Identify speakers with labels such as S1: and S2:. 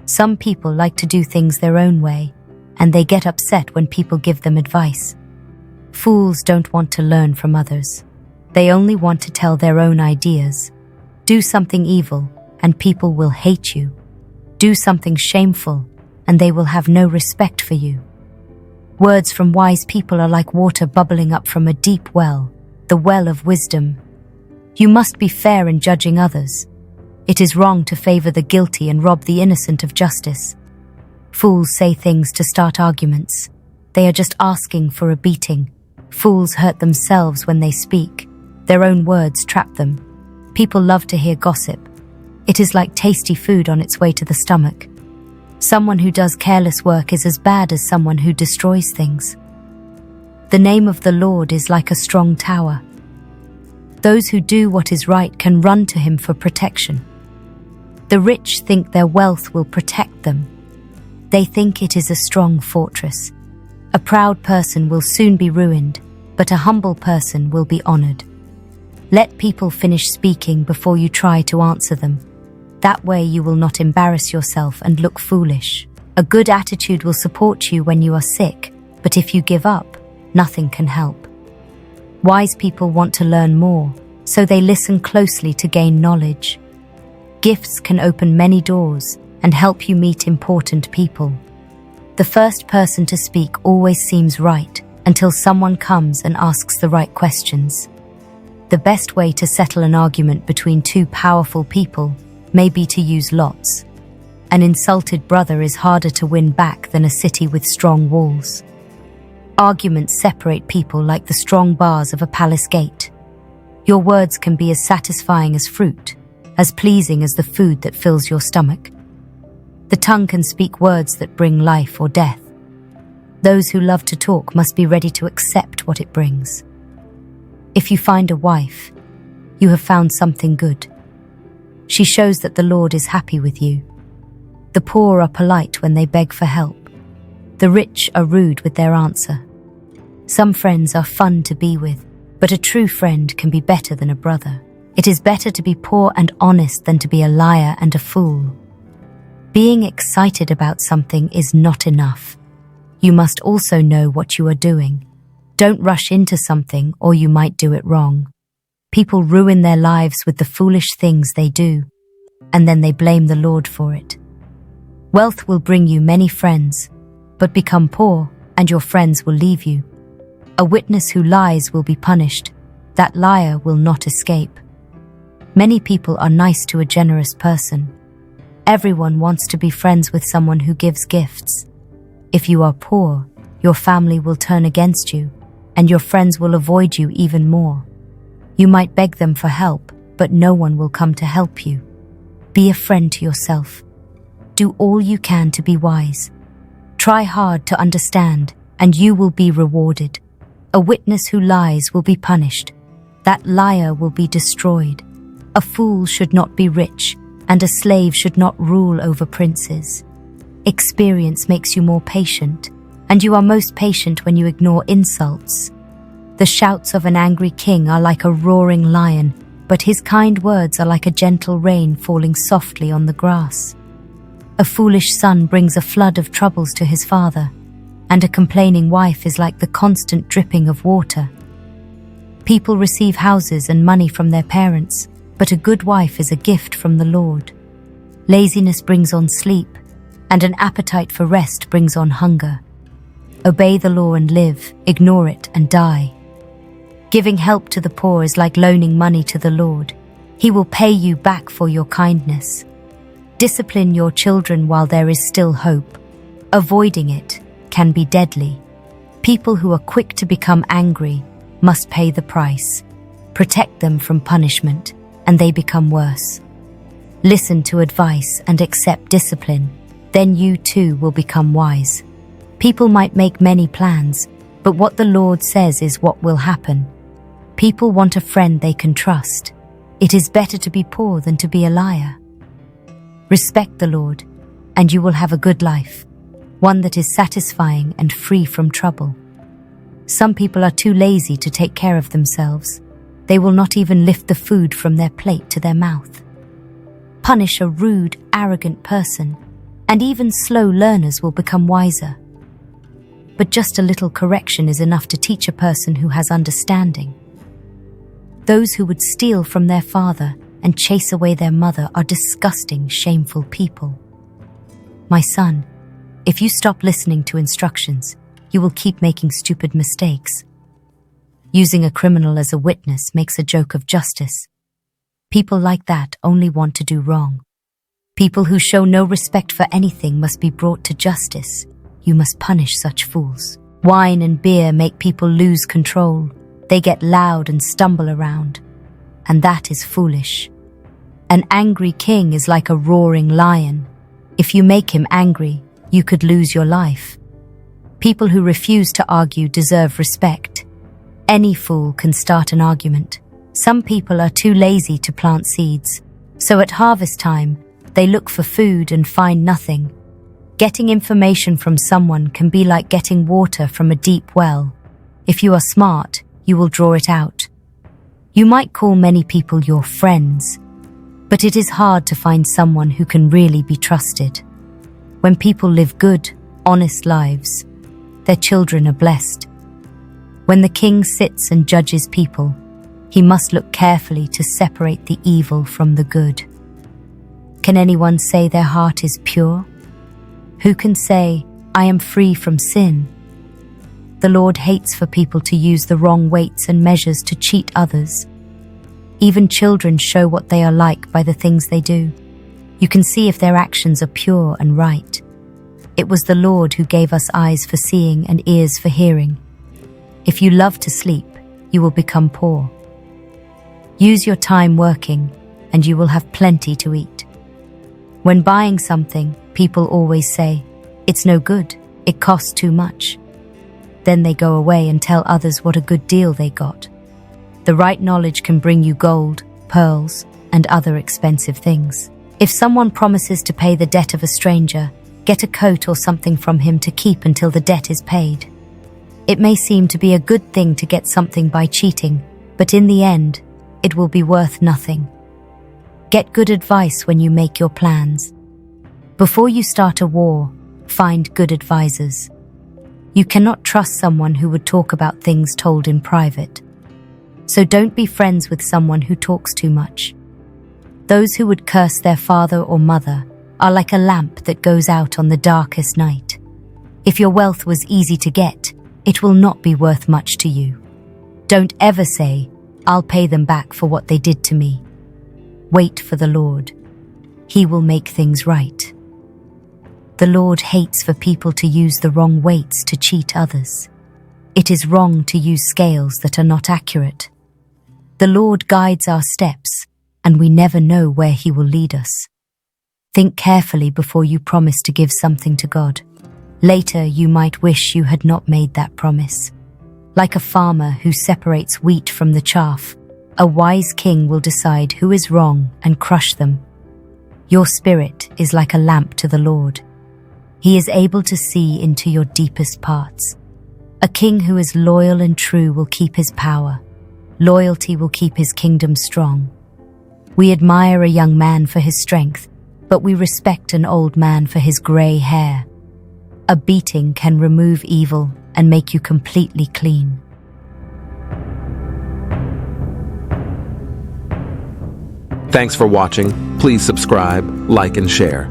S1: Some people like to do things their own way, and they get upset when people give them advice. Fools don't want to learn from others. They only want to tell their own ideas. Do something evil, and people will hate you. Do something shameful, and they will have no respect for you. Words from wise people are like water bubbling up from a deep well, the well of wisdom. You must be fair in judging others. It is wrong to favor the guilty and rob the innocent of justice. Fools say things to start arguments. They are just asking for a beating. Fools hurt themselves when they speak. Their own words trap them. People love to hear gossip. It is like tasty food on its way to the stomach. Someone who does careless work is as bad as someone who destroys things. The name of the Lord is like a strong tower. Those who do what is right can run to him for protection. The rich think their wealth will protect them. They think it is a strong fortress. A proud person will soon be ruined, but a humble person will be honored. Let people finish speaking before you try to answer them. That way you will not embarrass yourself and look foolish. A good attitude will support you when you are sick, but if you give up, nothing can help. Wise people want to learn more, so they listen closely to gain knowledge. Gifts can open many doors and help you meet important people. The first person to speak always seems right until someone comes and asks the right questions. The best way to settle an argument between two powerful people may be to use lots. An insulted brother is harder to win back than a city with strong walls. Arguments separate people like the strong bars of a palace gate. Your words can be as satisfying as fruit, as pleasing as the food that fills your stomach. The tongue can speak words that bring life or death. Those who love to talk must be ready to accept what it brings. If you find a wife, you have found something good. She shows that the Lord is happy with you. The poor are polite when they beg for help. The rich are rude with their answer. Some friends are fun to be with, but a true friend can be better than a brother. It is better to be poor and honest than to be a liar and a fool. Being excited about something is not enough. You must also know what you are doing. Don't rush into something or you might do it wrong. People ruin their lives with the foolish things they do, and then they blame the Lord for it. Wealth will bring you many friends, but become poor and your friends will leave you. A witness who lies will be punished. That liar will not escape. Many people are nice to a generous person. Everyone wants to be friends with someone who gives gifts. If you are poor, your family will turn against you, and your friends will avoid you even more. You might beg them for help, but no one will come to help you. Be a friend to yourself. Do all you can to be wise. Try hard to understand, and you will be rewarded. A witness who lies will be punished. That liar will be destroyed. A fool should not be rich, and a slave should not rule over princes. Experience makes you more patient, and you are most patient when you ignore insults. The shouts of an angry king are like a roaring lion, but his kind words are like a gentle rain falling softly on the grass. A foolish son brings a flood of troubles to his father, and a complaining wife is like the constant dripping of water. People receive houses and money from their parents, but a good wife is a gift from the Lord. Laziness brings on sleep, and an appetite for rest brings on hunger. Obey the law and live, ignore it and die. Giving help to the poor is like loaning money to the Lord. He will pay you back for your kindness. Discipline your children while there is still hope. Avoiding it can be deadly. People who are quick to become angry must pay the price. Protect them from punishment, and they become worse. Listen to advice and accept discipline. Then you too will become wise. People might make many plans, but what the Lord says is what will happen. People want a friend they can trust. It is better to be poor than to be a liar. Respect the Lord, and you will have a good life, one that is satisfying and free from trouble. Some people are too lazy to take care of themselves. They will not even lift the food from their plate to their mouth. Punish a rude, arrogant person, and even slow learners will become wiser. But just a little correction is enough to teach a person who has understanding. Those who would steal from their father and chase away their mother are disgusting, shameful people. My son, if you stop listening to instructions, you will keep making stupid mistakes. Using a criminal as a witness makes a joke of justice. People like that only want to do wrong. People who show no respect for anything must be brought to justice. You must punish such fools. Wine and beer make people lose control. They get loud and stumble around. And that is foolish. An angry king is like a roaring lion. If you make him angry, you could lose your life. People who refuse to argue deserve respect. Any fool can start an argument. Some people are too lazy to plant seeds. So at harvest time, they look for food and find nothing. Getting information from someone can be like getting water from a deep well. If you are smart, you will draw it out. You might call many people your friends, but it is hard to find someone who can really be trusted. When people live good, honest lives, their children are blessed. When the king sits and judges people, he must look carefully to separate the evil from the good. Can anyone say their heart is pure? Who can say, I am free from sin? The Lord hates for people to use the wrong weights and measures to cheat others. Even children show what they are like by the things they do. You can see if their actions are pure and right. It was the Lord who gave us eyes for seeing and ears for hearing. If you love to sleep, you will become poor. Use your time working, and you will have plenty to eat. When buying something, people always say, it's no good, it costs too much. Then they go away and tell others what a good deal they got. The right knowledge can bring you gold, pearls, and other expensive things. If someone promises to pay the debt of a stranger, get a coat or something from him to keep until the debt is paid. It may seem to be a good thing to get something by cheating, but in the end, it will be worth nothing. Get good advice when you make your plans. Before you start a war, find good advisors. You cannot trust someone who would talk about things told in private. So don't be friends with someone who talks too much. Those who would curse their father or mother are like a lamp that goes out on the darkest night. If your wealth was easy to get, it will not be worth much to you. Don't ever say, I'll pay them back for what they did to me. Wait for the Lord. He will make things right. The Lord hates for people to use the wrong weights to cheat others. It is wrong to use scales that are not accurate. The Lord guides our steps, and we never know where He will lead us. Think carefully before you promise to give something to God. Later, you might wish you had not made that promise. Like a farmer who separates wheat from the chaff, a wise king will decide who is wrong and crush them. Your spirit is like a lamp to the Lord. He is able to see into your deepest parts. A king who is loyal and true will keep his power. Loyalty will keep his kingdom strong. We admire a young man for his strength, but we respect an old man for his grey hair. A beating can remove evil and make you completely clean.
S2: Thanks for watching. Please subscribe, like, and share.